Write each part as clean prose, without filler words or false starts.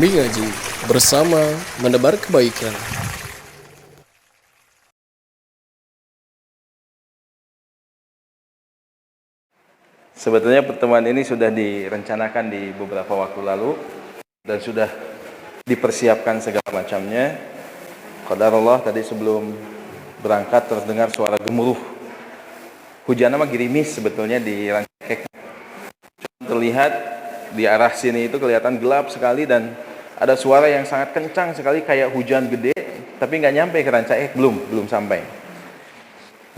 Mengaji bersama menebar kebaikan. Sebetulnya pertemuan ini sudah direncanakan di beberapa waktu lalu dan sudah dipersiapkan segala macamnya. Qadarullah tadi sebelum berangkat terdengar suara gemuruh. Hujan mah gerimis sebetulnya di Rancakek. Terlihat di arah sini itu kelihatan gelap sekali dan ada suara yang sangat kencang sekali kayak hujan gede, tapi nggak nyampe ke Rancakek, belum sampai.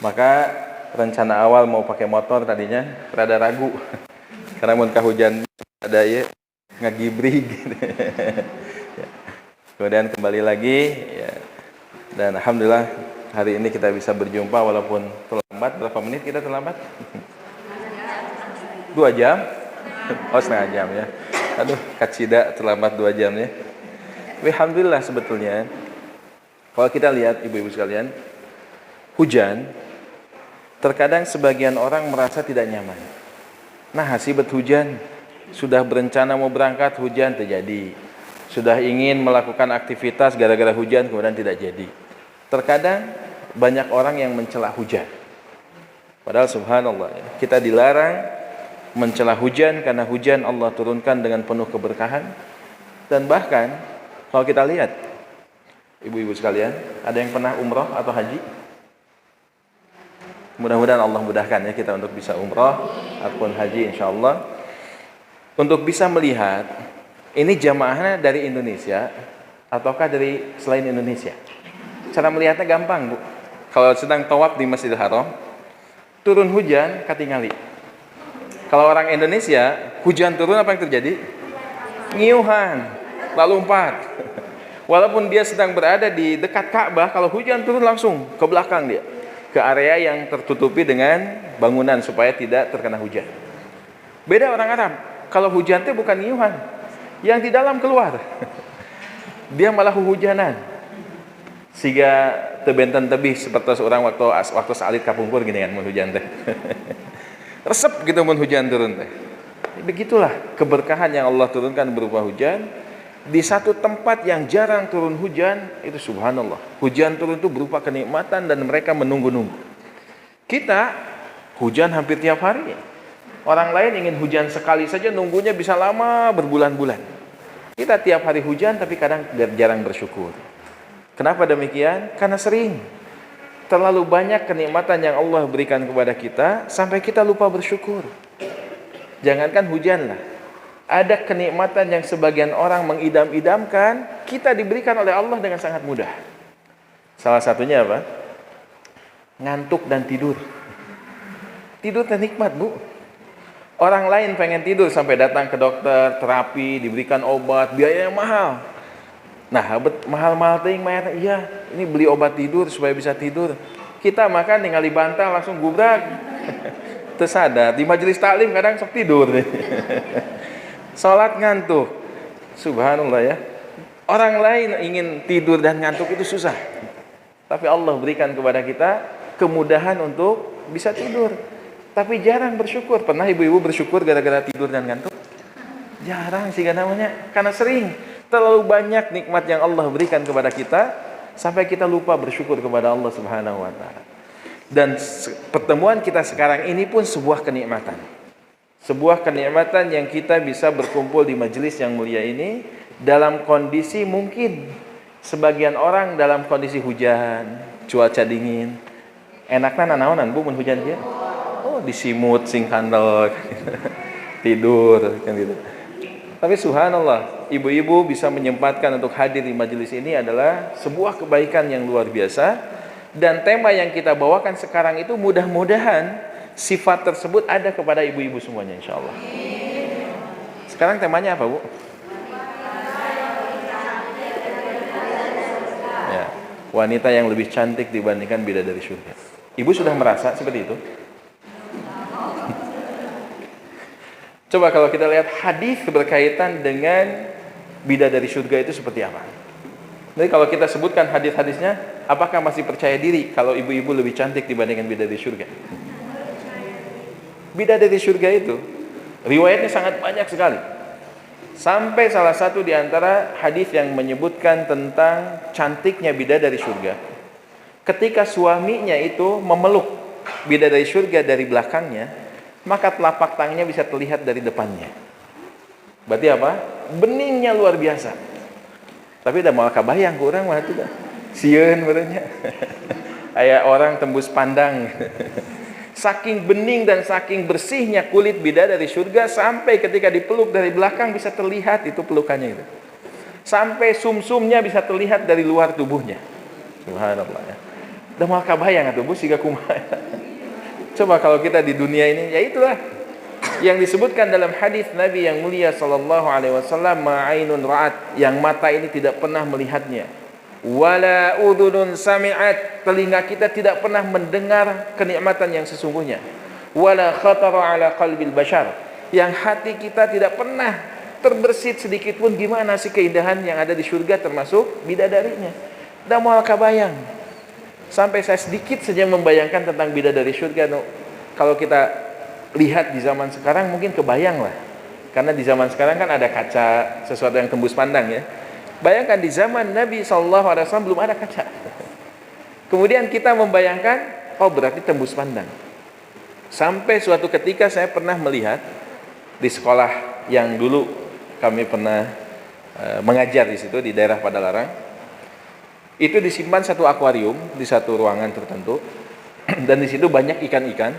Maka rencana awal mau pakai motor tadinya rada ragu karena mun hujan ada ya ngagibrig gitu. Kemudian kembali lagi ya, dan alhamdulillah hari ini kita bisa berjumpa walaupun terlambat. Berapa menit kita terlambat? 2 jam? Oh, setengah jam ya. Aduh, kacida terlambat 2 jam ya. Tapi alhamdulillah sebetulnya kalau kita lihat ibu-ibu sekalian, hujan terkadang sebagian orang merasa tidak nyaman. Nah, hasibat hujan, sudah berencana mau berangkat, hujan terjadi. Sudah ingin melakukan aktivitas gara-gara hujan, kemudian tidak jadi. Terkadang banyak orang yang mencela hujan. Padahal subhanallah ya, kita dilarang mencela hujan karena hujan Allah turunkan dengan penuh keberkahan. Dan bahkan kalau kita lihat, ibu-ibu sekalian, ada yang pernah umroh atau haji? Mudah-mudahan Allah mudahkan ya kita untuk bisa umrah ataupun haji insyaallah. Untuk bisa melihat ini jamaahnya dari Indonesia ataukah dari selain Indonesia. Cara melihatnya gampang, Bu. Kalau sedang tawaf di Masjidil Haram, turun hujan katingali. Kalau orang Indonesia, hujan turun apa yang terjadi? Ngiuhan, lalu lompat. Walaupun dia sedang berada di dekat Ka'bah, kalau hujan turun langsung ke belakang dia, ke area yang tertutupi dengan bangunan supaya tidak terkena hujan. Beda orang Arab, kalau hujan itu bukan ngiuhan, yang di dalam keluar. Dia malah hujanan. Sehingga tebenten tebih seperti seorang waktu salit kapungkur gini kan mun hujan teh. Resep gitu mun hujan turun teh. Begitulah keberkahan yang Allah turunkan berupa hujan. Di satu tempat yang jarang turun hujan, itu subhanallah, hujan turun itu berupa kenikmatan dan mereka menunggu-nunggu. Kita hujan hampir tiap hari. Orang lain ingin hujan sekali saja nunggunya bisa lama berbulan-bulan. Kita tiap hari hujan tapi kadang jarang bersyukur. Kenapa demikian? Karena sering terlalu banyak kenikmatan yang Allah berikan kepada kita sampai kita lupa bersyukur. Jangankan hujan lah, ada kenikmatan yang sebagian orang mengidam-idamkan, kita diberikan oleh Allah dengan sangat mudah. Salah satunya apa? Ngantuk dan tidur. Tidur kan nikmat, Bu. Orang lain pengen tidur sampai datang ke dokter, terapi, diberikan obat, biaya yang mahal. Nah, mahal-mahal ting mayat. Iya, ini beli obat tidur supaya bisa tidur. Kita makan tinggal bantal langsung gubrak. Tersadar di majelis taklim kadang sok tidur nih. Salat ngantuk. Subhanallah ya. Orang lain ingin tidur dan ngantuk itu susah. Tapi Allah berikan kepada kita kemudahan untuk bisa tidur. Tapi jarang bersyukur. Pernah ibu-ibu bersyukur gara-gara tidur dan ngantuk? Jarang sih namanya. Karena sering. Terlalu banyak nikmat yang Allah berikan kepada kita sampai kita lupa bersyukur kepada Allah Subhanahu wa taala. Dan pertemuan kita sekarang ini pun sebuah kenikmatan. Sebuah kenikmatan yang kita bisa berkumpul di majelis yang mulia ini dalam kondisi mungkin sebagian orang dalam kondisi hujan, cuaca dingin. Enaknya nanaonan Bu mun hujan dia? Oh, disimut sing kandel. Tidur kan gitu. Tapi subhanallah, ibu-ibu bisa menyempatkan untuk hadir di majelis ini adalah sebuah kebaikan yang luar biasa. Dan tema yang kita bawakan sekarang itu mudah-mudahan sifat tersebut ada kepada ibu-ibu semuanya insyaallah. Sekarang temanya apa, Bu? Ya, wanita yang lebih cantik dibandingkan bidadari surga. Ibu sudah merasa seperti itu? Coba kalau kita lihat hadis berkaitan dengan bidadari surga itu seperti apa? Jadi kalau kita sebutkan hadis-hadisnya, apakah masih percaya diri kalau ibu-ibu lebih cantik dibandingkan bidadari surga? Bidadari surga itu riwayatnya sangat banyak sekali. Sampai salah satu di antara hadis yang menyebutkan tentang cantiknya bidadari surga, ketika suaminya itu memeluk bidadari surga dari belakangnya, maka telapak tangannya bisa terlihat dari depannya. Berarti apa? Beningnya luar biasa. Tapi udah mau kabayang kurang mah itu dah. Sieun berenya. Kayak orang tembus pandang. Saking bening dan saking bersihnya kulit bidadari surga, sampai ketika dipeluk dari belakang bisa terlihat itu pelukannya itu. Sampai sumsumnya bisa terlihat dari luar tubuhnya. Subhanallah ya. Udah mau kabayang atuh Bu siga kumaha. Coba kalau kita di dunia ini, ya itulah yang disebutkan dalam hadis Nabi yang mulia sallallahu alaihi wasallam, ma'ainun ra'at, yang mata ini tidak pernah melihatnya. Wala udhunun sami'at, telinga kita tidak pernah mendengar kenikmatan yang sesungguhnya. Wala khatara ala qalbil bashar, yang hati kita tidak pernah terbersit sedikit pun gimana sih keindahan yang ada di surga termasuk bidadarinya. Dah mau kabayang. Sampai saya sedikit saja membayangkan tentang bidadari surga. Kalau kita lihat di zaman sekarang mungkin kebayang lah. Karena di zaman sekarang kan ada kaca, sesuatu yang tembus pandang ya. Bayangkan di zaman Nabi SAW belum ada kaca. Kemudian kita membayangkan, oh berarti tembus pandang. Sampai suatu ketika saya pernah melihat di sekolah yang dulu kami pernah mengajar di situ di daerah Padalarang. Itu disimpan satu akuarium di satu ruangan tertentu, dan di situ banyak ikan-ikan.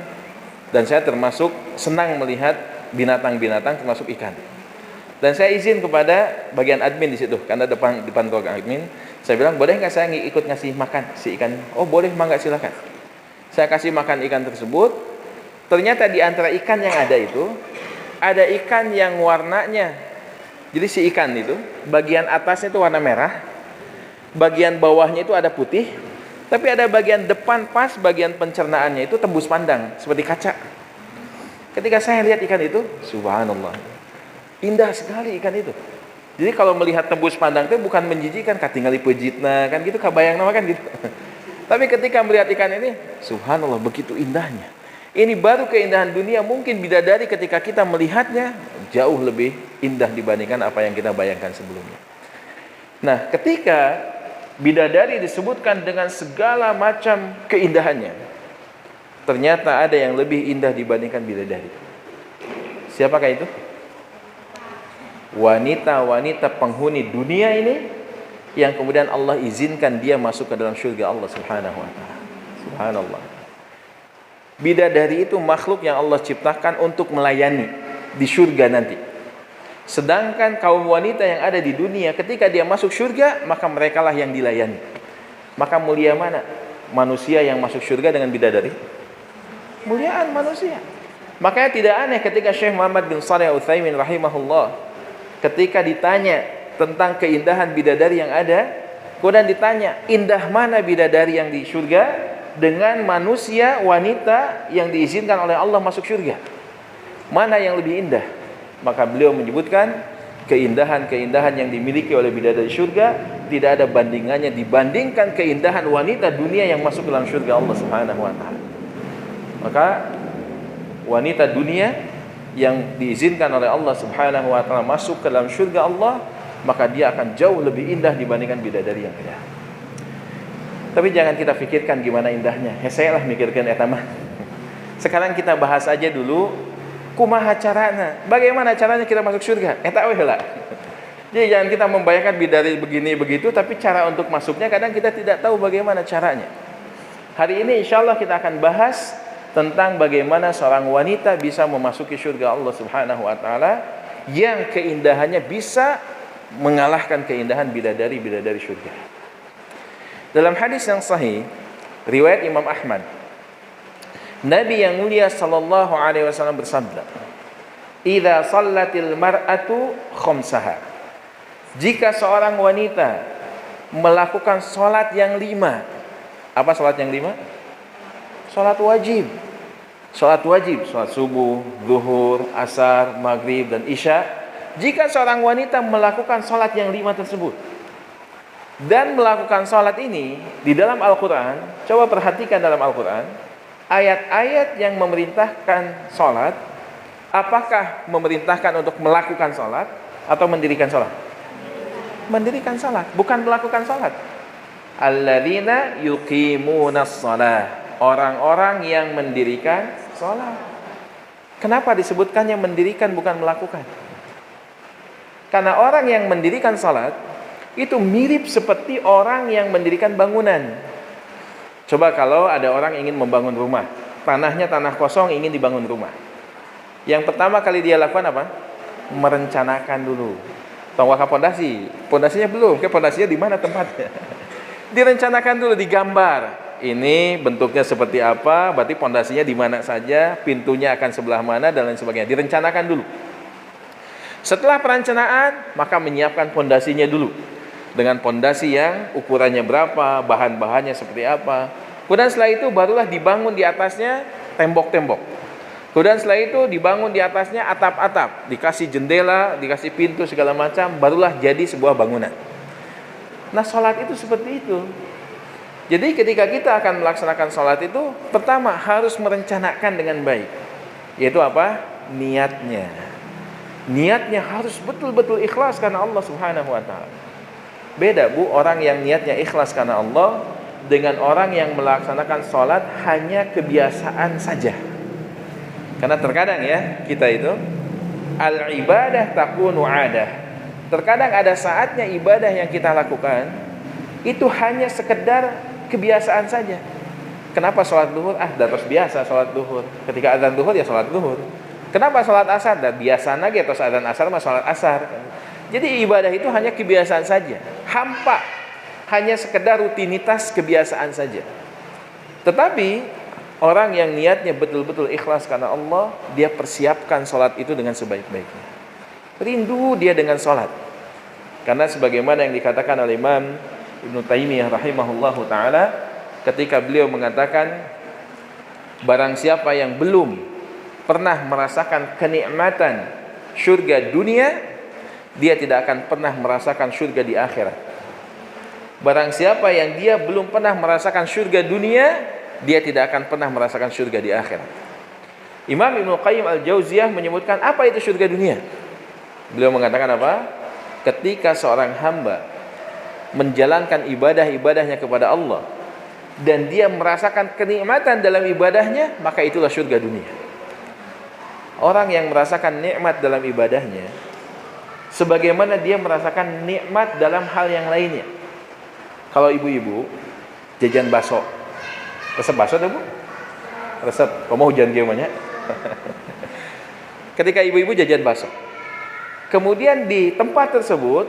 Dan saya termasuk senang melihat binatang-binatang termasuk ikan. Dan saya izin kepada bagian admin di situ, karena depan ruang admin, saya bilang, boleh nggak saya ikut ngasih makan si ikan? Oh boleh, mangga silakan. Saya kasih makan ikan tersebut. Ternyata di antara ikan yang ada itu, ada ikan yang warnanya, jadi si ikan itu, bagian atasnya itu warna merah, bagian bawahnya itu ada putih, tapi ada bagian depan pas bagian pencernaannya itu tembus pandang, seperti kaca. Ketika saya lihat ikan itu, subhanallah, indah sekali ikan itu. Jadi kalau melihat tembus pandang itu bukan menjijikan, katingali pejitna kan gitu, kabayang nama kan gitu. Tapi ketika melihat ikan ini, subhanallah, begitu indahnya. Ini baru keindahan dunia. Mungkin bidadari ketika kita melihatnya jauh lebih indah dibandingkan apa yang kita bayangkan sebelumnya. Nah, ketika bidadari disebutkan dengan segala macam keindahannya, ternyata ada yang lebih indah dibandingkan bidadari. Siapakah itu? Wanita-wanita penghuni dunia ini yang kemudian Allah izinkan dia masuk ke dalam syurga Allah Subhanahu wa taala. Subhanallah. Bidadari itu makhluk yang Allah ciptakan untuk melayani di syurga nanti. Sedangkan kaum wanita yang ada di dunia, ketika dia masuk syurga, maka merekalah yang dilayani. Maka mulia mana manusia yang masuk syurga dengan bidadari? Muliaan manusia. Makanya tidak aneh ketika Syekh Muhammad bin Shalih Al-Utsaimin rahimahullah, ketika ditanya tentang keindahan bidadari yang ada, kemudian ditanya, indah mana bidadari yang di syurga dengan manusia wanita yang diizinkan oleh Allah masuk syurga? Mana yang lebih indah? Maka beliau menyebutkan keindahan-keindahan yang dimiliki oleh bidadari syurga tidak ada bandingannya dibandingkan keindahan wanita dunia yang masuk ke dalam syurga Allah Subhanahu wa taala. Maka wanita dunia yang diizinkan oleh Allah Subhanahu wa taala masuk ke dalam syurga Allah, maka dia akan jauh lebih indah dibandingkan bidadari yang ada. Tapi jangan kita pikirkan gimana indahnya. Saya lah mikirkan eta mah. Sekarang kita bahas aja dulu kumaha carana. Bagaimana caranya kita masuk surga? Eta we heula. Jadi jangan kita membayangkan bidadari begini begitu, tapi cara untuk masuknya kadang kita tidak tahu bagaimana caranya. Hari ini insyaallah kita akan bahas tentang bagaimana seorang wanita bisa memasuki surga Allah Subhanahu wa taala yang keindahannya bisa mengalahkan keindahan bidadari-bidadari surga. Dalam hadis yang sahih riwayat Imam Ahmad, Nabi yang mulia sallallahu alaihi wasallam bersabda, "Idza shallatil mar'atu khamsaha." Jika seorang wanita melakukan salat yang 5. Apa salat yang 5? Salat wajib. Salat wajib, salat subuh, zuhur, asar, maghrib dan isya. Jika seorang wanita melakukan salat yang 5 tersebut dan melakukan salat ini di dalam Al-Quran, coba perhatikan dalam Al-Quran ayat-ayat yang memerintahkan salat. Apakah memerintahkan untuk melakukan salat atau mendirikan sholat? Mendirikan sholat, bukan melakukan sholat. Alladzina yuqimunas shalah, orang-orang yang mendirikan sholat. Kenapa disebutkannya mendirikan bukan melakukan? Karena orang yang mendirikan sholat itu mirip seperti orang yang mendirikan bangunan. Coba kalau ada orang ingin membangun rumah, tanahnya tanah kosong, ingin dibangun rumah. Yang pertama kali dia lakukan apa? Merencanakan dulu. Tongwaka pondasi, pondasinya belum, pondasinya di mana tempatnya? Direncanakan dulu, digambar. Ini bentuknya seperti apa, berarti pondasinya di mana saja, pintunya akan sebelah mana dan lain sebagainya. Direncanakan dulu. Setelah perencanaan, maka menyiapkan pondasinya dulu. Dengan pondasi yang ukurannya berapa, bahan-bahannya seperti apa. Kemudian setelah itu barulah dibangun di atasnya tembok-tembok. Kemudian setelah itu dibangun di atasnya atap-atap, dikasih jendela, dikasih pintu segala macam, barulah jadi sebuah bangunan. Nah, sholat itu seperti itu. Jadi ketika kita akan melaksanakan sholat itu, pertama harus merencanakan dengan baik. Yaitu apa? Niatnya. Niatnya harus betul-betul ikhlas karena Allah Subhanahu wa ta'ala. Beda Bu, orang yang niatnya ikhlas karena Allah dengan orang yang melaksanakan sholat hanya kebiasaan saja. Karena terkadang ya, kita itu al-ibadah takunu adah. Terkadang ada saatnya ibadah yang kita lakukan itu hanya sekedar kebiasaan saja. Kenapa sholat duhur? Terus biasa sholat duhur. Ketika azan duhur ya sholat duhur. Kenapa sholat asar? Biasa lagi terus azan asar mah sholat asar. Jadi ibadah itu hanya kebiasaan saja. Hampa, hanya sekedar rutinitas kebiasaan saja. Tetapi orang yang niatnya betul-betul ikhlas karena Allah, dia persiapkan sholat itu dengan sebaik-baiknya. Rindu dia dengan sholat. Karena sebagaimana yang dikatakan oleh Imam Ibnu Taimiyah rahimahullahu ta'ala, ketika beliau mengatakan, barang siapa yang belum pernah merasakan kenikmatan syurga dunia, dia tidak akan pernah merasakan syurga di akhirat. Barang siapa yang dia belum pernah merasakan syurga dunia, dia tidak akan pernah merasakan syurga di akhirat. Imam Ibnu Qayyim al-Jauziyah menyebutkan apa itu syurga dunia. Beliau mengatakan apa? Ketika seorang hamba menjalankan ibadah-ibadahnya kepada Allah dan dia merasakan kenikmatan dalam ibadahnya, maka itulah syurga dunia. Orang yang merasakan nikmat dalam ibadahnya sebagaimana dia merasakan nikmat dalam hal yang lainnya. Kalau ibu-ibu jajan bakso, resep bakso tuh Bu? Resep, kamu hujan gimana? Ketika ibu-ibu jajan bakso, kemudian di tempat tersebut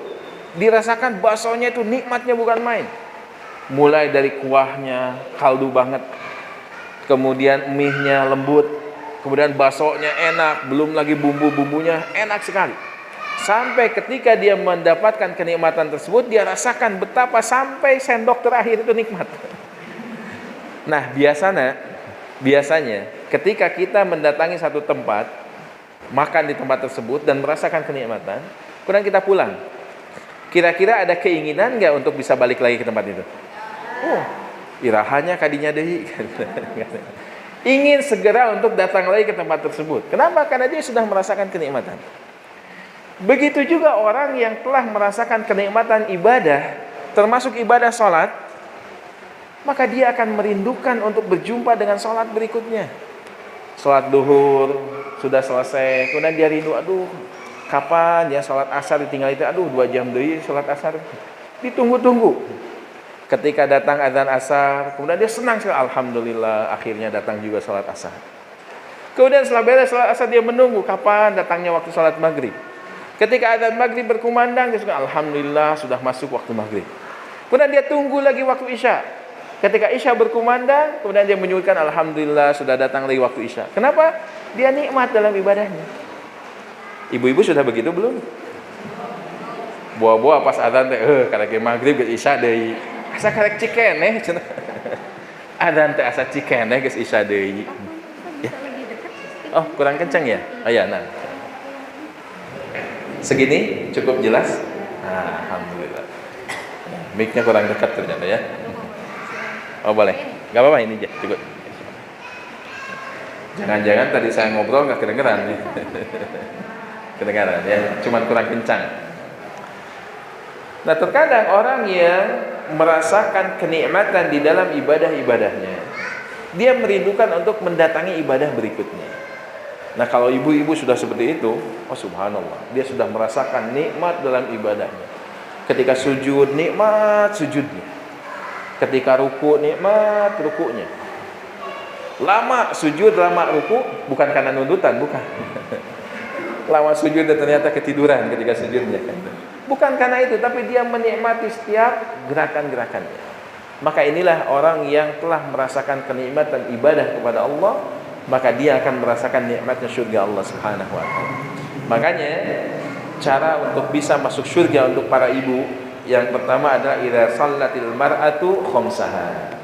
dirasakan baksonya itu nikmatnya bukan main. Mulai dari kuahnya kaldu banget, kemudian mie-nya lembut, kemudian baksonya enak, belum lagi bumbu-bumbunya enak sekali. Sampai ketika dia mendapatkan kenikmatan tersebut, dia rasakan betapa sampai sendok terakhir itu nikmat. Nah, biasanya ketika kita mendatangi satu tempat, makan di tempat tersebut dan merasakan kenikmatan, kemudian kita pulang, kira-kira ada keinginan nggak untuk bisa balik lagi ke tempat itu? Irahanya kadinya deui. Ingin segera untuk datang lagi ke tempat tersebut. Kenapa? Karena dia sudah merasakan kenikmatan. Begitu juga orang yang telah merasakan kenikmatan ibadah, termasuk ibadah sholat, maka dia akan merindukan untuk berjumpa dengan sholat berikutnya. Sholat duhur sudah selesai, kemudian dia rindu, kapan ya sholat asar ditinggal itu, 2 jam deui sholat asar, ditunggu-tunggu. Ketika datang azan asar, kemudian dia senang sekali, alhamdulillah akhirnya datang juga sholat asar. Kemudian setelah beres sholat asar, dia menunggu kapan datangnya waktu sholat maghrib. Ketika azan maghrib berkumandang, dia suka, alhamdulillah sudah masuk waktu maghrib. Kemudian dia tunggu lagi waktu isya. Ketika isya berkumandang, kemudian dia menyebutkan alhamdulillah sudah datang lagi waktu isya. Kenapa? Dia nikmat dalam ibadahnya. Ibu-ibu sudah begitu belum? Buah-buah pas azan teh karek maghrib geus isya deui. Asa karek cikeneh cenah. Azan teh asa cikeneh geus isya deui. Ya. Oh, kurang kencang ya? Oh ya, nah. Segini cukup jelas? Alhamdulillah. Mic-nya kurang dekat ternyata ya. Oh boleh, nggak apa-apa ini aja, cukup. Jangan-jangan tadi saya ngobrol nggak kedengeran nih. Kedengaran ya, cuman kurang kencang. Nah, terkadang orang yang merasakan kenikmatan di dalam ibadah-ibadahnya, dia merindukan untuk mendatangi ibadah berikutnya. Nah, kalau ibu-ibu sudah seperti itu, oh subhanallah, dia sudah merasakan nikmat dalam ibadahnya. Ketika sujud, nikmat sujudnya. Ketika ruku, nikmat rukunya. Lama sujud, lama ruku, bukan karena nundutan, bukan. Lama sujud dan ternyata ketiduran ketika sujudnya. Bukan karena itu, tapi dia menikmati setiap gerakan-gerakannya. Maka inilah orang yang telah merasakan kenikmatan ibadah kepada Allah, maka dia akan merasakan nikmatnya surga Allah Subhanahu wa taala. Makanya cara untuk bisa masuk surga untuk para ibu, yang pertama adalah idza shallatil mar'atu khamsaha.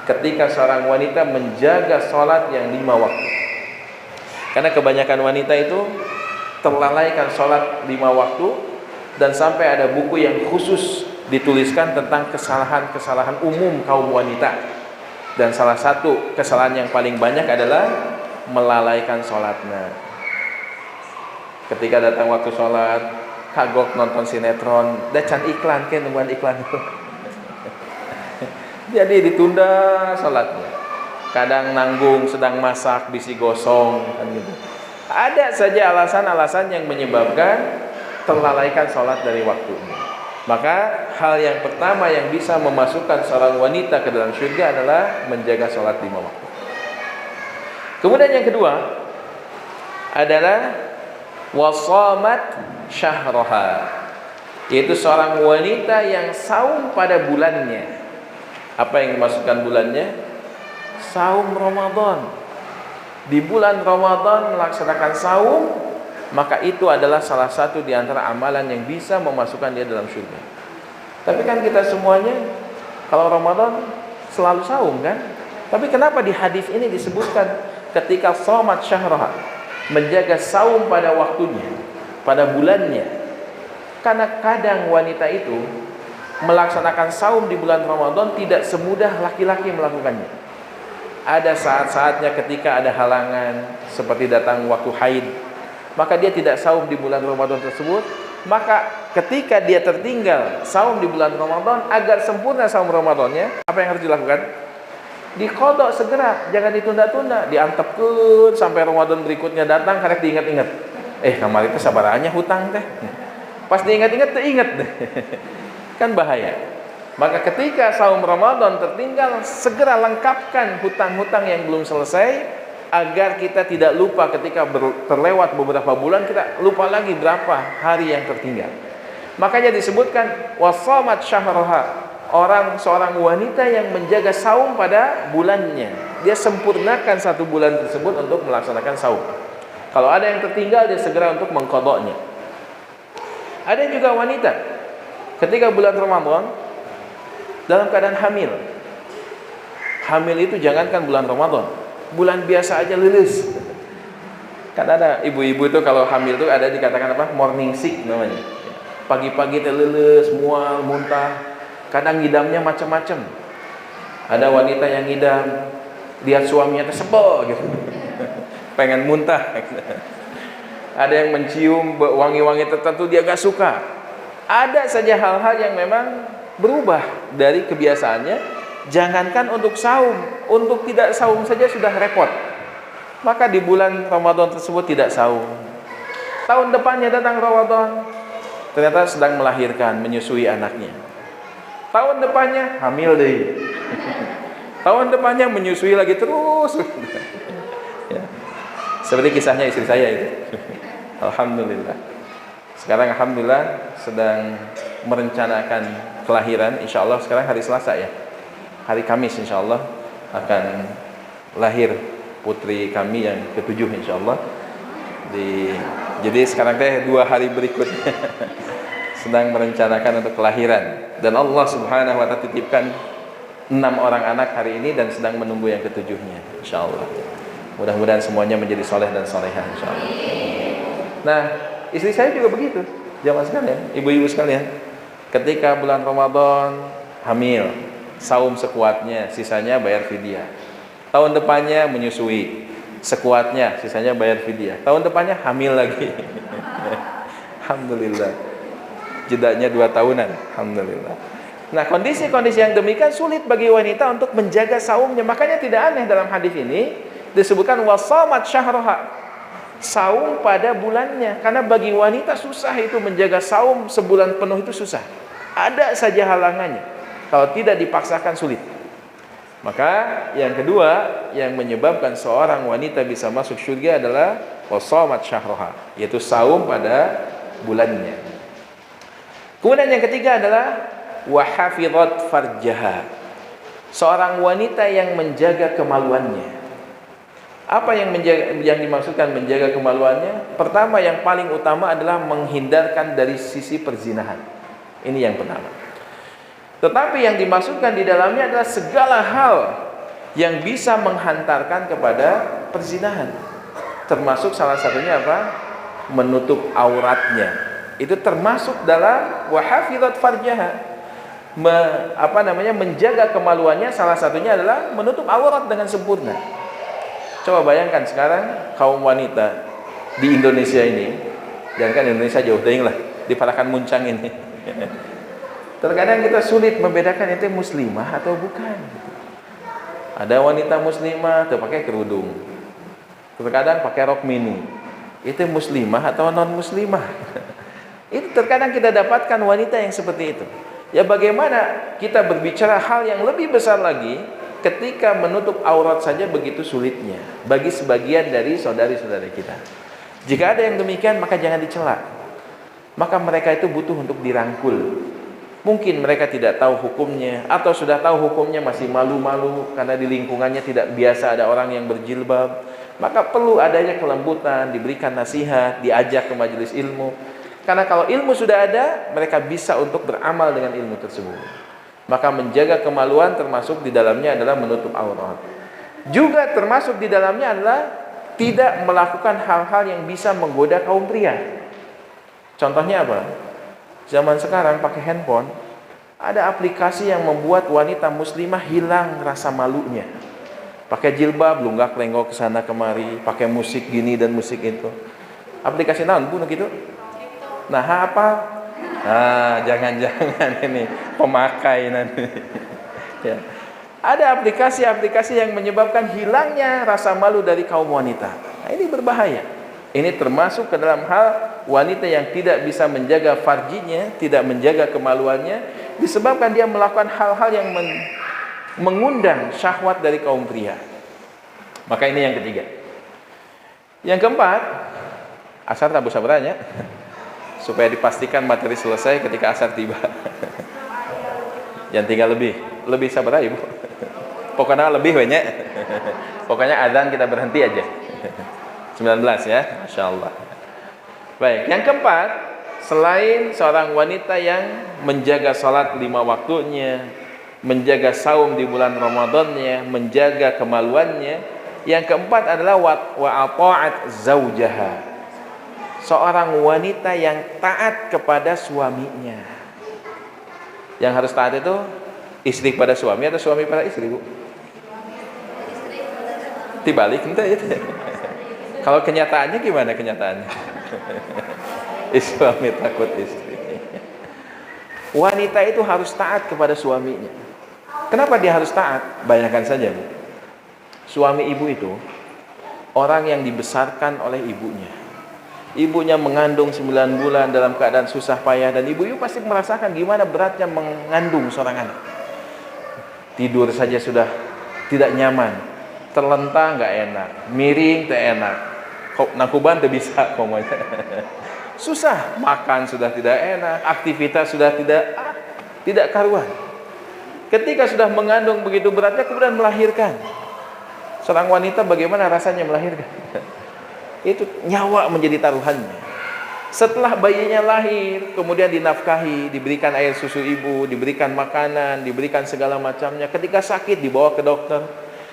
Ketika seorang wanita menjaga salat yang 5 waktu. Karena kebanyakan wanita itu terlalaikan salat 5 waktu, dan sampai ada buku yang khusus dituliskan tentang kesalahan-kesalahan umum kaum wanita. Dan salah satu kesalahan yang paling banyak adalah melalaikan sholatnya. Ketika datang waktu sholat, kagok nonton sinetron, dacan iklan, kan nungguan iklan itu. Jadi ditunda sholatnya. Kadang nanggung, sedang masak, bisi gosong, kan gitu. Ada saja alasan-alasan yang menyebabkan terlalaikan sholat dari waktunya. Maka hal yang pertama yang bisa memasukkan seorang wanita ke dalam surga adalah menjaga sholat 5 waktu. Kemudian yang kedua adalah wasamat syahroha, yaitu seorang wanita yang saum pada bulannya. Apa yang dimasukkan bulannya? Saum Ramadan. Di bulan Ramadan melaksanakan saum, maka itu adalah salah satu di antara amalan yang bisa memasukkan dia dalam surga. Tapi kan kita semuanya kalau Ramadan selalu saum kan? Tapi kenapa di hadis ini disebutkan ketika shamat syahraha, menjaga saum pada waktunya, pada bulannya? Karena kadang wanita itu melaksanakan saum di bulan Ramadan tidak semudah laki-laki melakukannya. Ada saat-saatnya ketika ada halangan, seperti datang waktu haid, maka dia tidak saum di bulan Ramadan tersebut. Maka ketika dia tertinggal saum di bulan Ramadan, agar sempurna saum Ramadannya, apa yang harus dilakukan? Diqodok segera, jangan ditunda-tunda, diantepkeun sampai Ramadan berikutnya datang, karek diingat-ingat. Kamari itu sabarannya hutang teh. Pas diingat-ingat teringat deh. Kan bahaya. Maka ketika saum Ramadan tertinggal, segera lengkapkan hutang-hutang yang belum selesai, agar kita tidak lupa ketika terlewat beberapa bulan, kita lupa lagi berapa hari yang tertinggal. Makanya disebutkan wasamat syahroha, seorang wanita yang menjaga saum pada bulannya. Dia sempurnakan 1 bulan tersebut untuk melaksanakan saum. Kalau ada yang tertinggal, dia segera untuk mengqadanya. Ada juga wanita ketika bulan Ramadan dalam keadaan hamil. Hamil itu jangankan bulan Ramadan, bulan biasa aja lulus. Kan ada ibu-ibu itu kalau hamil itu ada dikatakan apa? Morning sick namanya. Pagi-pagi lulus, mual, muntah. Kadang ngidamnya macam-macam. Ada wanita yang ngidam, lihat suaminya tersebel gitu. Pengen muntah. Ada yang mencium wangi-wangi tertentu dia gak suka. Ada saja hal-hal yang memang berubah dari kebiasaannya. Jangankan untuk saum, untuk tidak saum saja sudah repot. Maka di bulan Ramadan tersebut tidak saum. Tahun depannya datang Ramadan, ternyata sedang melahirkan, menyusui anaknya. Tahun depannya hamil deh. Tahun depannya menyusui lagi terus. Ya. Seperti kisahnya istri saya itu. Alhamdulillah. Sekarang alhamdulillah sedang merencanakan kelahiran. Insya Allah sekarang hari Selasa ya. Hari Kamis insya Allah akan lahir putri kami yang ke-7 insya Allah. Jadi sekarang 2 hari berikutnya sedang merencanakan untuk kelahiran. Dan Allah subhanahu wa ta'ala titipkan 6 orang anak hari ini dan sedang menunggu yang ke-7-nya insya Allah. Mudah-mudahan semuanya menjadi soleh dan solehah insya Allah. Nah, istri saya juga begitu. Jamaah sekalian, ibu-ibu sekalian, ketika bulan Ramadan hamil, saum sekuatnya, sisanya bayar fidyah. Tahun depannya menyusui, sekuatnya, sisanya bayar fidyah. Tahun depannya hamil lagi. Alhamdulillah. Jedanya 2 tahunan. Alhamdulillah. Nah, kondisi-kondisi yang demikian sulit bagi wanita untuk menjaga saumnya. Makanya tidak aneh dalam hadis ini disebutkan wasamat syahroha, saum pada bulannya. Karena bagi wanita susah itu menjaga saum sebulan penuh, itu susah. Ada saja halangannya. Kalau tidak dipaksakan sulit. Maka yang kedua yang menyebabkan seorang wanita bisa masuk surga adalah wasamat syahroha, yaitu saum pada bulannya. Kemudian yang ketiga adalah wahafidhat farjaha, seorang wanita yang menjaga kemaluannya. Apa yang dimaksudkan menjaga kemaluannya? Pertama, yang paling utama adalah menghindarkan dari sisi perzinahan. Ini yang pertama. Tetapi yang dimaksudkan di dalamnya adalah segala hal yang bisa menghantarkan kepada perzinahan. Termasuk salah satunya apa? Menutup auratnya. Itu termasuk dalam wahafidhat farjaha. Menjaga kemaluannya, salah satunya adalah menutup aurat dengan sempurna. Coba bayangkan sekarang kaum wanita di Indonesia ini, jangan kan Indonesia jauh deh lah, di Parakan Muncang ini. Terkadang kita sulit membedakan itu muslimah atau bukan. Ada wanita muslimah tuh pakai kerudung, terkadang pakai rok mini, itu muslimah atau non muslimah. Itu terkadang kita dapatkan wanita yang seperti itu. Ya, bagaimana kita berbicara hal yang lebih besar lagi ketika menutup aurat saja begitu sulitnya bagi sebagian dari saudari-saudari kita. Jika ada yang demikian, maka jangan dicela. Maka mereka itu butuh untuk dirangkul. Mungkin mereka tidak tahu hukumnya, atau sudah tahu hukumnya masih malu-malu karena di lingkungannya tidak biasa ada orang yang berjilbab. Maka perlu adanya kelembutan, diberikan nasihat, diajak ke majelis ilmu. Karena kalau ilmu sudah ada, mereka bisa untuk beramal dengan ilmu tersebut. Maka menjaga kemaluan termasuk di dalamnya adalah menutup aurat. Juga termasuk di dalamnya adalah tidak melakukan hal-hal yang bisa menggoda kaum pria. Contohnya apa? Zaman sekarang pakai handphone, ada aplikasi yang membuat wanita muslimah hilang rasa malunya. Pakai jilbab, lunggak lenggok ke sana kemari, pakai musik gini dan musik itu. Aplikasi naon pun gitu. Nah, apa? Nah, jangan-jangan ini pemakai nanti. Ya. Ada aplikasi-aplikasi yang menyebabkan hilangnya rasa malu dari kaum wanita. Nah, ini berbahaya. Ini termasuk ke dalam hal wanita yang tidak bisa menjaga farjinya, tidak menjaga kemaluannya, disebabkan dia melakukan hal-hal yang mengundang syahwat dari kaum pria. Maka ini yang ketiga. Yang keempat, asar tabu sabaranya, supaya dipastikan materi selesai ketika asar tiba. Yang tinggal lebih sabar ibu. Pokoknya lebih banyak. Pokoknya azan kita berhenti aja. 19 ya, Masya Allah. Baik, yang keempat, selain seorang wanita yang menjaga salat 5 waktunya, menjaga saum di bulan Ramadannya, menjaga kemaluannya, yang keempat adalah wa'ata'at zaujaha, seorang wanita yang taat kepada suaminya. Yang harus taat itu istri pada suami atau suami pada istri, Bu? Dibalik entah itu. Kalau kenyataannya gimana kenyataannya? Suami takut istri. Wanita itu harus taat kepada suaminya. Kenapa dia harus taat? Bayangkan saja, Bu. Suami ibu itu orang yang dibesarkan oleh ibunya. Ibunya mengandung 9 bulan dalam keadaan susah payah, dan ibu pasti merasakan gimana beratnya mengandung seorang anak. Tidur saja sudah tidak nyaman, terlentang nggak enak, miring tak enak, nakuban tak bisa pokoknya. Susah, makan sudah tidak enak, aktivitas sudah tidak karuan. Ketika sudah mengandung begitu beratnya, kemudian melahirkan. Seorang wanita bagaimana rasanya melahirkan? Itu nyawa menjadi taruhannya. Setelah bayinya lahir, kemudian dinafkahi, diberikan air susu ibu, diberikan makanan, diberikan segala macamnya. Ketika sakit dibawa ke dokter,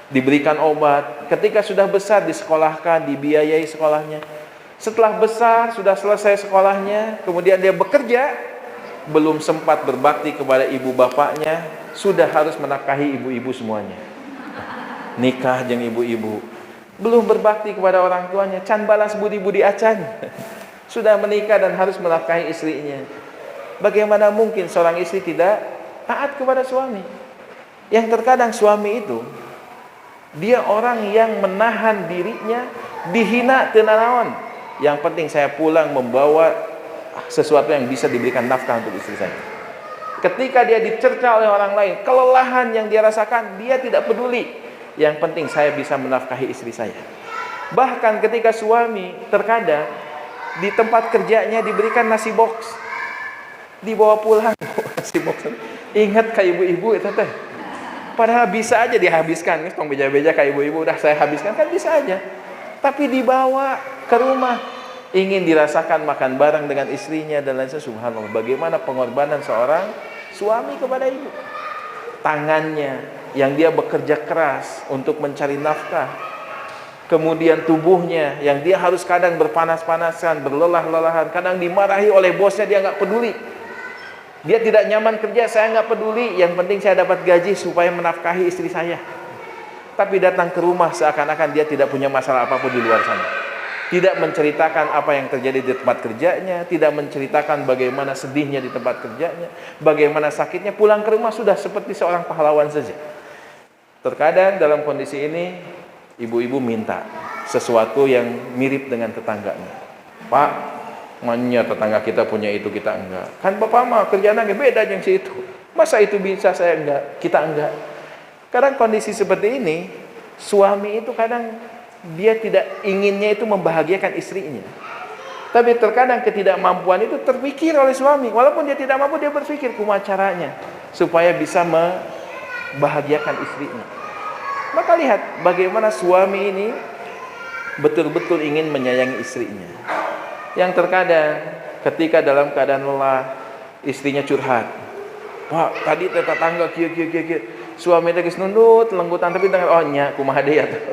diberikan obat. Ketika sudah besar disekolahkan, dibiayai sekolahnya. Setelah besar, sudah selesai sekolahnya, kemudian dia bekerja, belum sempat berbakti kepada ibu bapaknya, sudah harus menafkahi ibu-ibu semuanya. Nikah jeung ibu-ibu, belum berbakti kepada orang tuanya, can balas budi-budi acan. sudah menikah dan harus menafkahi istrinya. Bagaimana mungkin seorang istri tidak taat kepada suami? Yang terkadang suami itu dia orang yang menahan dirinya dihina tenanawan. Yang penting saya pulang membawa sesuatu yang bisa diberikan nafkah untuk istri saya. Ketika dia dicerca oleh orang lain, kelelahan yang dia rasakan, dia tidak peduli. Yang penting saya bisa menafkahi istri saya. Bahkan ketika suami terkadang di tempat kerjanya diberikan nasi box, dibawa pulang nasi box. Ingat kayak ibu-ibu itu teh. Padahal bisa aja dihabiskan, tong beja-beja kayak ibu-ibu udah saya habiskan kan bisa aja. Tapi dibawa ke rumah, ingin dirasakan makan bareng dengan istrinya dan lain sebagainya. Subhanallah, bagaimana pengorbanan seorang suami kepada ibu. Tangannya yang dia bekerja keras untuk mencari nafkah, kemudian tubuhnya yang dia harus kadang berpanas-panasan, berlelah-lelahan, kadang dimarahi oleh bosnya, dia nggak peduli. Dia tidak nyaman kerja, saya nggak peduli, yang penting saya dapat gaji supaya menafkahi istri saya. Tapi datang ke rumah seakan-akan dia tidak punya masalah apapun di luar sana. Tidak menceritakan apa yang terjadi di tempat kerjanya, tidak menceritakan bagaimana sedihnya di tempat kerjanya, bagaimana sakitnya, pulang ke rumah sudah seperti seorang pahlawan saja. Terkadang dalam kondisi ini, ibu-ibu minta sesuatu yang mirip dengan tetangganya. Pak, mana tetangga kita punya itu, kita enggak. Kan bapak mah kerjaan beda yang si itu. Masa itu bisa saya enggak, kita enggak. Kadang kondisi seperti ini, suami itu kadang dia tidak inginnya itu membahagiakan istrinya. Tapi terkadang ketidakmampuan itu terpikir oleh suami. Walaupun dia tidak mampu, dia berpikir kumaha caranya supaya bisa membahagiakan istrinya. Maka lihat bagaimana suami ini betul-betul ingin menyayangi istrinya. Yang terkadang ketika dalam keadaan lelah, istrinya curhat. Pak, tadi tetangga kieu. Suami lagi nundut, lenggutan, tapi dengar, oh nya kumaha deui atuh.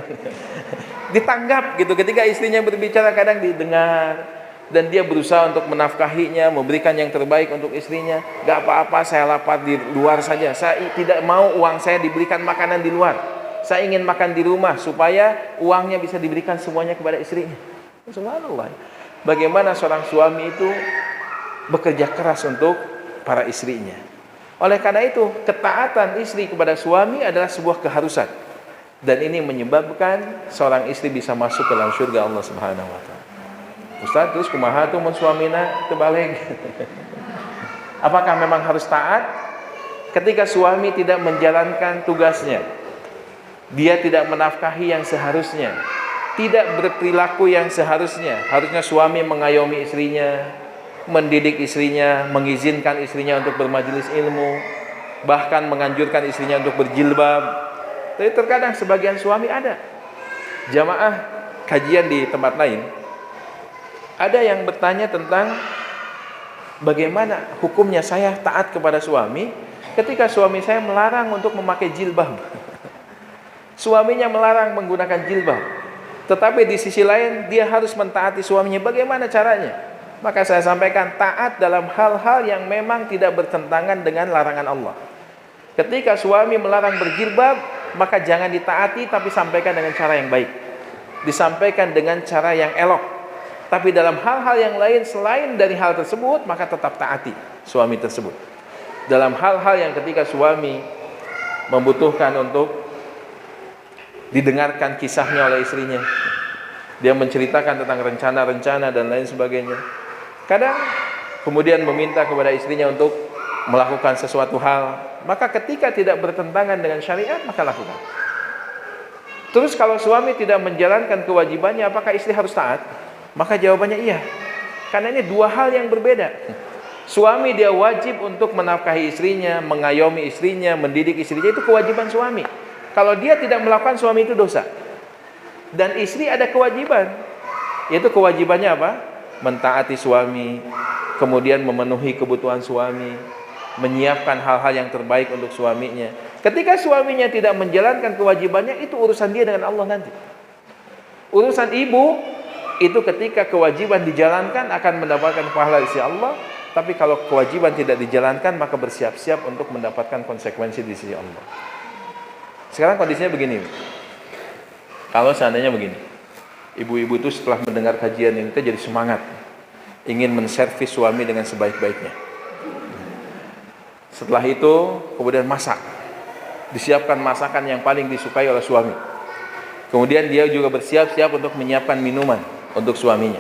Ditanggap gitu. Ketika istrinya berbicara kadang didengar, dan dia berusaha untuk menafkahinya, memberikan yang terbaik untuk istrinya. Gak apa-apa, saya lapar di luar saja. Saya tidak mau uang saya diberikan makanan di luar. Saya ingin makan di rumah supaya uangnya bisa diberikan semuanya kepada istrinya. Subhanallah. Bagaimana seorang suami itu bekerja keras untuk para istrinya. Oleh karena itu, ketaatan istri kepada suami adalah sebuah keharusan. Dan ini menyebabkan seorang istri bisa masuk ke dalam surga Allah Subhanahu wa taala. Ustaz, terus kumaha tuh mun suamina terbalik? Apakah memang harus taat? Ketika suami tidak menjalankan tugasnya, dia tidak menafkahi yang seharusnya, tidak berperilaku yang seharusnya. Harusnya suami mengayomi istrinya, mendidik istrinya, mengizinkan istrinya untuk bermajelis ilmu, bahkan menganjurkan istrinya untuk berjilbab. Tapi terkadang sebagian suami ada jamaah kajian di tempat lain, ada yang bertanya tentang bagaimana hukumnya saya taat kepada suami ketika suami saya melarang untuk memakai jilbab. Suaminya melarang menggunakan jilbab, tetapi di sisi lain dia harus mentaati suaminya. Bagaimana caranya? Maka saya sampaikan, taat dalam hal-hal yang memang tidak bertentangan dengan larangan Allah. Ketika suami melarang berjilbab, maka jangan ditaati, tapi sampaikan dengan cara yang baik, disampaikan dengan cara yang elok. Tapi dalam hal-hal yang lain selain dari hal tersebut, maka tetap taati suami tersebut. Dalam hal-hal yang ketika suami membutuhkan untuk didengarkan kisahnya oleh istrinya, dia menceritakan tentang rencana-rencana dan lain sebagainya. Kadang kemudian meminta kepada istrinya untuk melakukan sesuatu hal, maka ketika tidak bertentangan dengan syariat, maka lakukan. Terus kalau suami tidak menjalankan kewajibannya, apakah istri harus taat? Maka jawabannya iya. Karena ini dua hal yang berbeda. Suami dia wajib untuk menafkahi istrinya, mengayomi istrinya, mendidik istrinya, itu kewajiban suami. Kalau dia tidak melakukan, suami itu dosa. Dan istri ada kewajiban, yaitu kewajibannya apa? Mentaati suami, kemudian memenuhi kebutuhan suami, menyiapkan hal-hal yang terbaik untuk suaminya. Ketika suaminya tidak menjalankan kewajibannya, itu urusan dia dengan Allah nanti. Urusan ibu itu ketika kewajiban dijalankan akan mendapatkan pahala di sisi Allah, tapi kalau kewajiban tidak dijalankan, maka bersiap-siap untuk mendapatkan konsekuensi di sisi Allah. Sekarang kondisinya begini. Kalau seandainya begini, ibu-ibu itu setelah mendengar kajian ini jadi semangat. ingin menservis suami dengan sebaik-baiknya. Setelah itu kemudian masak, disiapkan masakan yang paling disukai oleh suami. Kemudian dia juga bersiap-siap untuk menyiapkan minuman untuk suaminya.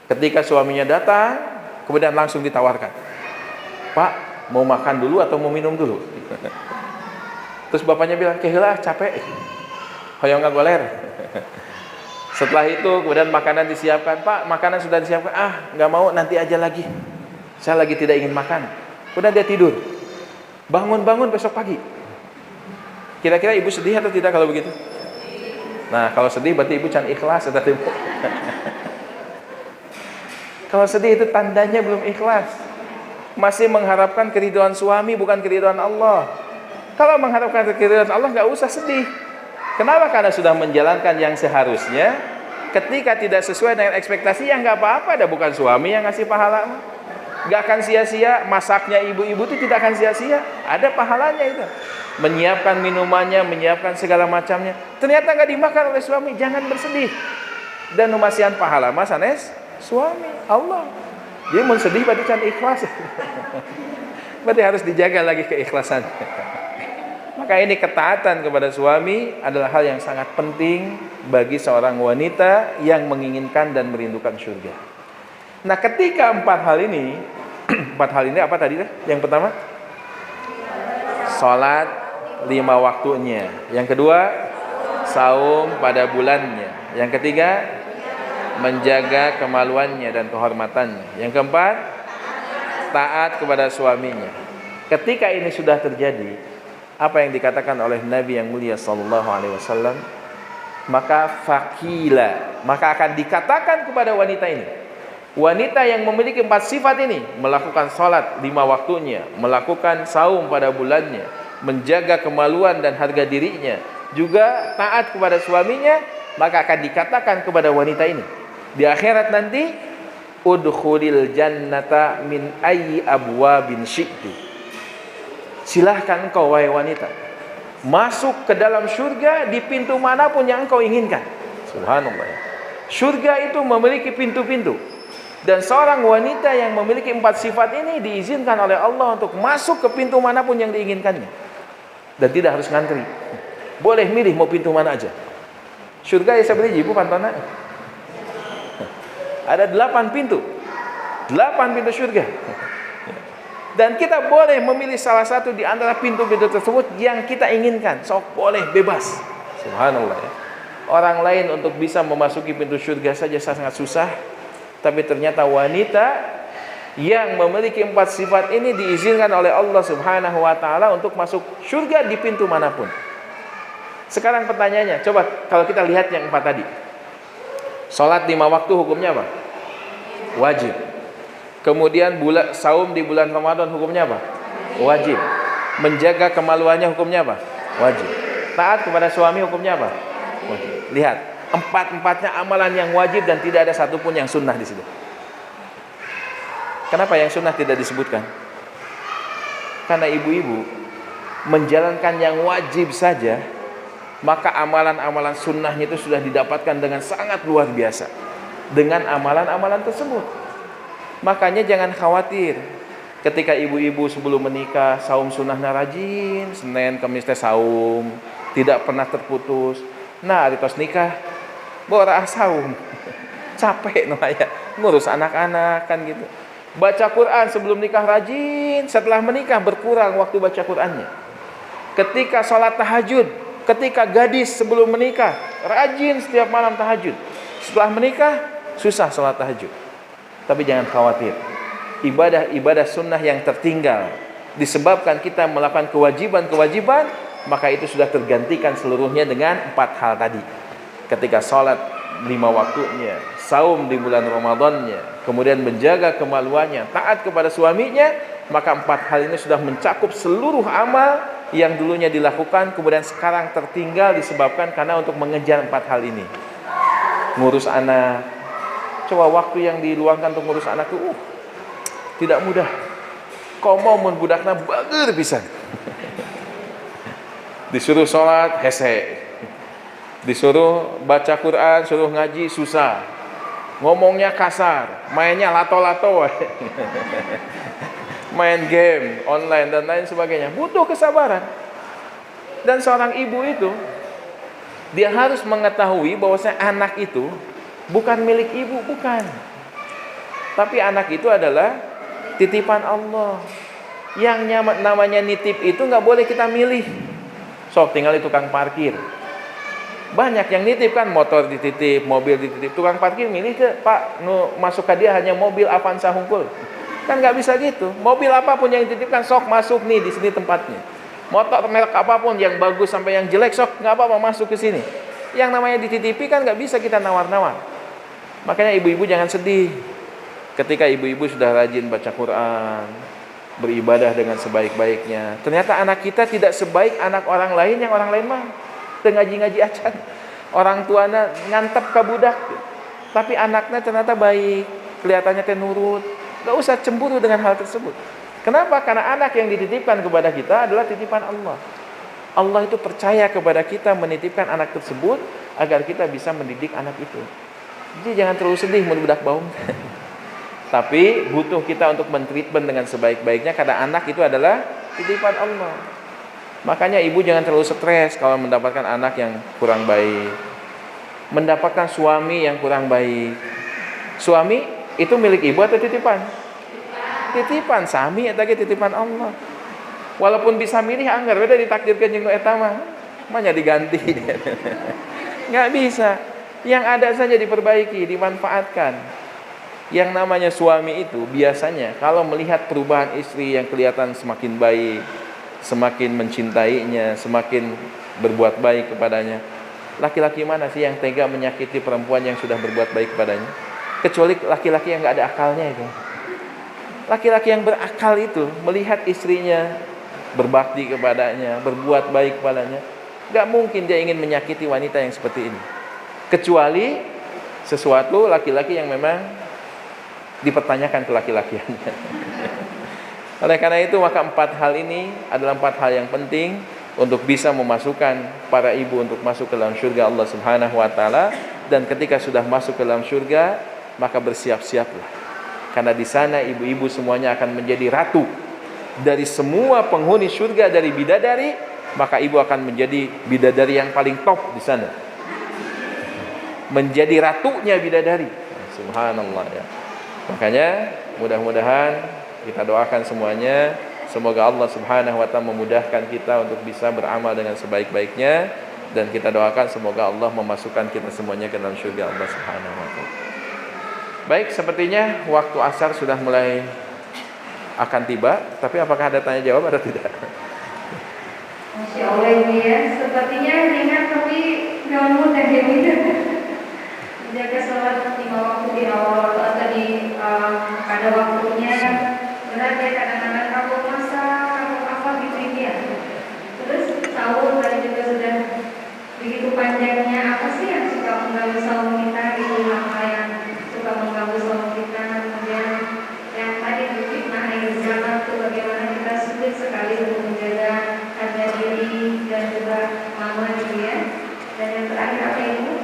Ketika suaminya datang, kemudian langsung ditawarkan, "Pak, mau makan dulu atau mau minum dulu?" Terus bapaknya bilang, "Keheula capek, hoyong ngagoler." Setelah itu kemudian makanan disiapkan, "Pak, makanan sudah disiapkan." "Ah, nggak mau, nanti aja lagi. Saya lagi tidak ingin makan." Kemudian dia tidur. Bangun-bangun besok pagi. Kira-kira ibu sedih atau tidak kalau begitu? Nah, kalau sedih berarti ibu can ikhlas atau tidak? Kalau sedih itu tandanya belum ikhlas. Masih mengharapkan keridhaan suami, bukan keridhaan Allah. Kalau mengharapkan keridhaan Allah, nggak usah sedih. Kenapa? Karena sudah menjalankan yang seharusnya. Ketika tidak sesuai dengan ekspektasi, ya nggak apa-apa, dah bukan suami yang ngasih pahala. Nggak akan sia-sia. Masaknya ibu-ibu itu tidak akan sia-sia. Ada pahalanya itu. Menyiapkan minumannya, menyiapkan segala macamnya. Ternyata nggak dimakan oleh suami, jangan bersedih. Dan numasian pahala mas sanes suami Allah. Dia mau sedih berarti kan ikhlas. Berarti harus dijaga lagi keikhlasan. Maka ini ketaatan kepada suami adalah hal yang sangat penting bagi seorang wanita yang menginginkan dan merindukan surga. Nah, ketika empat hal ini apa tadi? Yang pertama, salat 5 waktunya. Yang kedua, saum pada bulannya. Yang ketiga, menjaga kemaluannya dan kehormatannya. Yang keempat, taat kepada suaminya. Ketika ini sudah terjadi, apa yang dikatakan oleh Nabi yang mulia sallallahu alaihi wasallam, maka akan dikatakan kepada wanita ini, wanita yang memiliki 4 sifat ini, melakukan salat 5 waktunya, melakukan saum pada bulannya, menjaga kemaluan dan harga dirinya, juga taat kepada suaminya, maka akan dikatakan kepada wanita ini di akhirat nanti, udkhulil jannata min ayyi abwabin syi'ti. Silahkan engkau wahai wanita masuk ke dalam surga di pintu manapun yang engkau inginkan. Subhanallah ya. Surga itu memiliki pintu-pintu. Dan seorang wanita yang memiliki 4 sifat ini diizinkan oleh Allah untuk masuk ke pintu manapun yang diinginkannya. Dan tidak harus ngantri. Boleh milih mau pintu mana aja. Surga ya seperti ibu pantona. Ada 8 pintu. 8 pintu surga. Dan kita boleh memilih salah satu di antara pintu-pintu tersebut yang kita inginkan. Sok boleh, bebas. Subhanallah ya. Orang lain untuk bisa memasuki pintu surga saja sangat susah. Tapi ternyata wanita yang memiliki 4 sifat ini diizinkan oleh Allah Subhanahu wa ta'ala untuk masuk surga di pintu manapun. Sekarang pertanyaannya, coba kalau kita lihat yang 4 tadi. Salat 5 waktu hukumnya apa? Wajib. Kemudian saum di bulan Ramadan hukumnya apa? Wajib. Menjaga kemaluannya hukumnya apa? Wajib. Taat kepada suami hukumnya apa? Wajib. Lihat, 4-empatnya amalan yang wajib dan tidak ada satupun yang sunnah di situ. Kenapa yang sunnah tidak disebutkan? Karena ibu-ibu menjalankan yang wajib saja, maka amalan-amalan sunnahnya itu sudah didapatkan dengan sangat luar biasa dengan amalan-amalan tersebut. Makanya jangan khawatir ketika ibu-ibu sebelum menikah saum sunnahnya rajin, Senin Kamis teh saum, tidak pernah terputus. Nah, hari tos nikah bora saum. Capek namanya ngurus anak-anak kan gitu. Baca Quran sebelum nikah rajin, setelah menikah berkurang waktu baca Qurannya. Ketika sholat tahajud, ketika gadis sebelum menikah rajin setiap malam tahajud. Setelah menikah susah sholat tahajud. Tapi jangan khawatir, ibadah-ibadah sunnah yang tertinggal disebabkan kita melakukan kewajiban-kewajiban, maka itu sudah tergantikan seluruhnya dengan 4 hal tadi. Ketika sholat 5 waktunya, saum di bulan Ramadannya, kemudian menjaga kemaluannya, taat kepada suaminya, maka 4 hal ini sudah mencakup seluruh amal yang dulunya dilakukan, kemudian sekarang tertinggal disebabkan karena untuk mengejar 4 hal ini. Ngurus anak, coba waktu yang diluangkan untuk ngurus anak itu tidak mudah. Komo mun budakna bager pisan. Disuruh sholat hese, disuruh baca Quran, suruh ngaji susah. ngomongnya kasar, mainnya lato-lato, main game online dan lain sebagainya. Butuh kesabaran. Dan seorang ibu itu, dia harus mengetahui bahwasanya anak itu bukan milik ibu, bukan. Tapi anak itu adalah titipan Allah. Yang namanya nitip itu nggak boleh kita milih. Sok tinggal di tukang parkir. Banyak yang nitip kan, motor dititip, mobil dititip. Tukang parkir milih ke Pak, masuk ke dia hanya mobil Avanza Hungkul. Kan nggak bisa gitu. Mobil apapun yang dititipkan, sok masuk nih, di sini tempatnya. Motor merek apapun yang bagus sampai yang jelek, sok nggak apa-apa masuk ke sini. Yang namanya dititipi kan nggak bisa kita nawar-nawar. Makanya ibu-ibu jangan sedih ketika ibu-ibu sudah rajin baca Quran, beribadah dengan sebaik-baiknya. Ternyata anak kita tidak sebaik anak orang lain yang orang lain mah ngaji-ngaji acan. Orang tuanya ngantep ke budak, tapi anaknya ternyata baik, kelihatannya teh nurut. Gak usah cemburu dengan hal tersebut. Kenapa? Karena anak yang dititipkan kepada kita adalah titipan Allah. Allah itu percaya kepada kita menitipkan anak tersebut agar kita bisa mendidik anak itu. Jadi jangan terlalu sedih budak baum. Tapi butuh kita untuk mentreatment dengan sebaik-baiknya karena anak itu adalah titipan Allah. Makanya ibu jangan terlalu stres kalau mendapatkan anak yang kurang baik, mendapatkan suami yang kurang baik. Suami itu milik ibu atau titipan? Titipan, sami eta ge titipan Allah. Walaupun bisa milih anggar beda ditakdirkeun jeung nu eta mah nya diganti. Enggak bisa. Yang ada saja diperbaiki, dimanfaatkan. Yang namanya suami itu biasanya kalau melihat perubahan istri yang kelihatan semakin baik, semakin mencintainya, semakin berbuat baik kepadanya. Laki-laki mana sih yang tega menyakiti perempuan yang sudah berbuat baik kepadanya? Kecuali laki-laki yang gak ada akalnya itu. Laki-laki yang berakal itu melihat istrinya berbakti kepadanya, berbuat baik kepadanya, gak mungkin dia ingin menyakiti wanita yang seperti ini. Kecuali sesuatu laki-laki yang memang dipertanyakan kelaki-lakiannya. Oleh karena itu maka 4 hal ini adalah 4 hal yang penting untuk bisa memasukkan para ibu untuk masuk ke dalam surga Allah Subhanahu wa taala. Dan ketika sudah masuk ke dalam surga, maka bersiap-siaplah. Karena di sana ibu-ibu semuanya akan menjadi ratu dari semua penghuni surga, dari bidadari, maka ibu akan menjadi bidadari yang paling top di sana. Menjadi ratunya bidadari. Subhanallah ya. Makanya mudah-mudahan kita doakan semuanya, semoga Allah Subhanahu wa taala memudahkan kita untuk bisa beramal dengan sebaik-baiknya, dan kita doakan semoga Allah memasukkan kita semuanya ke dalam surga Allah Subhanahu wa taala. Baik, sepertinya waktu asar sudah mulai akan tiba, tapi apakah ada tanya jawab atau tidak? Masya Allah ini ya, sepertinya ringan tapi gak mudah ya. Menjaga sholat 5 waktu di awal atau di pada waktunya. Benar ya, kadang-kadang kamu masak, kamu apa gitu ya. Terus sahur tadi juga sudah begitu panjangnya. Apa sih yang suka mengganggu sahur kita? Itu apa yang suka mengganggu sahur kita? Kemudian yang tadi fitnah akhir zaman itu bagaimana kita sulit sekali untuk menjaga harga diri dan juga mama gitu ya. Dan yang terakhir apa itu?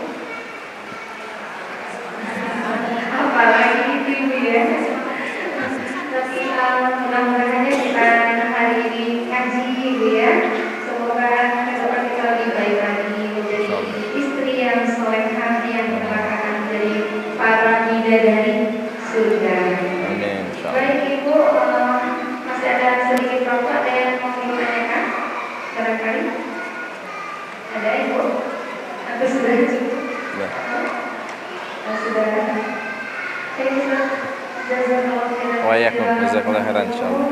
Apalagi itu ibu ya. Tapi mudah-mudahan kita hari ini ngaji ibu ya. Semoga kedepan kita lebih baik lagi, menjadi istri yang solehah yang akan menjadi para bidadari surga. Amin. Baik ibu, masih ada sedikit waktu, ada yang mau ditanyakan? Barangkali ada ibu? Atau sudah cukup? Ya. Sudah. Waalaikumsalam, jazakallahu khairan insyaallah.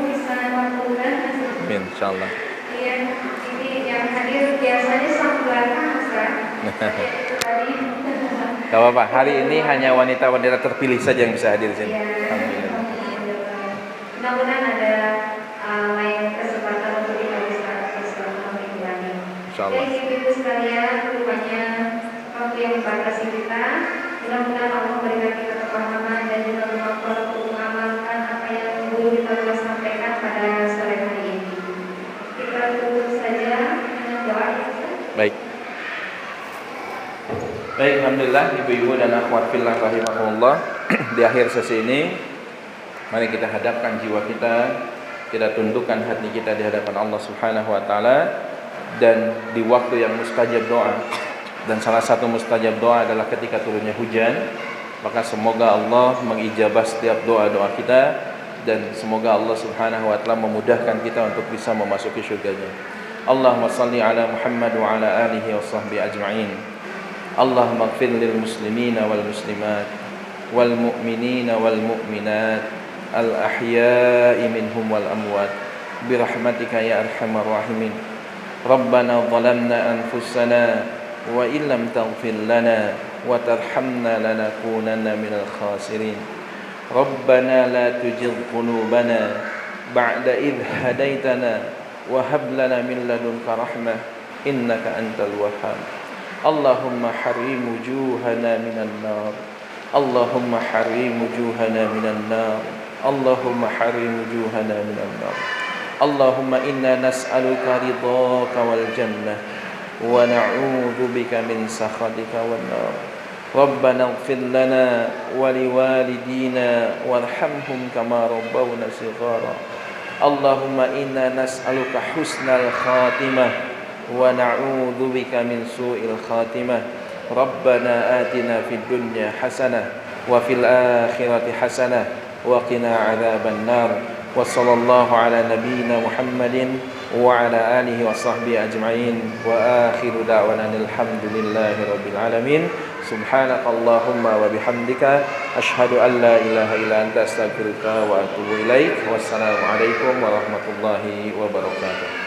Amin insyaallah. Iya, ini yang hadir biasanya sang belakang, Ustaz. Gak apa-apa, hari ini hanya wanita-wanita terpilih saja yang bisa hadir di sini. Alhamdulillah. Mudah-mudahan ada lain kesempatan untuk kita bisa bersama lagi. Insyaallah. Jadi ibu sekalian, rupanya waktu yang membatasi kita. Mudah-mudahan Allah memberikan kita kepahaman dan juga kemampuan untuk mengamalkan apa yang guru kita telah sampaikan pada sore hari ini. Kita tutup saja dengan doa. Baik. Baik. alhamdulillah ibu-ibu dan akhwat fillah rahimahumullah, di akhir sesi ini mari kita hadapkan jiwa kita tundukkan hati kita di hadapan Allah Subhanahu wa taala, dan di waktu yang mustajab doa. Dan salah satu mustajab doa adalah ketika turunnya hujan. Maka semoga Allah mengijabah setiap doa-doa kita, dan semoga Allah Subhanahu wa taala memudahkan kita untuk bisa memasuki surganya. Allahumma salli ala Muhammad wa ala alihi wa sahbihi ajma'in. Allahumma ighfir lil muslimina wal muslimat wal mu'minina wal mu'minat al ahya'i minhum wal amwat birahmatika ya arhamar rahimin. Rabbana zalamna anfusana wa illam taghfir lana wa tarhamna lanakunanna minal khasirin. Rabbana la tujigh qulubana ba'da idh hadaitana wa hab lana min ladunka rahmah innaka antal wahhab. Allahumma harrim wujuhana minan nar. Allahumma harrim wujuhana minan nar. Allahumma harrim wujuhana minan nar. Allahumma inna nas'aluka ridhaka wal jannah wa na'udzu bika min sakhatika wan nar. Rabbana ighfir lana wa liwalidina warhamhum kama rabbawna shighara. Allahumma inna nas'aluka husnal khatimah wa na'udzu bika min su'il khatimah. Rabbana atina fid dunya hasanah wa fil akhirati hasanah wa qina adzaban nar. Wa sallallahu ala nabiyyina Muhammadin wa ala alihi wa sahbihi ajma'in. Wa akhiru da'wana alhamdulillahi rabbil alamin. Subhanakallahumma wa bihamdika asyhadu an la ilaha illa anta astaghfiruka wa atubu ilaik. Wassalamu alaikum warahmatullahi wabarakatuh.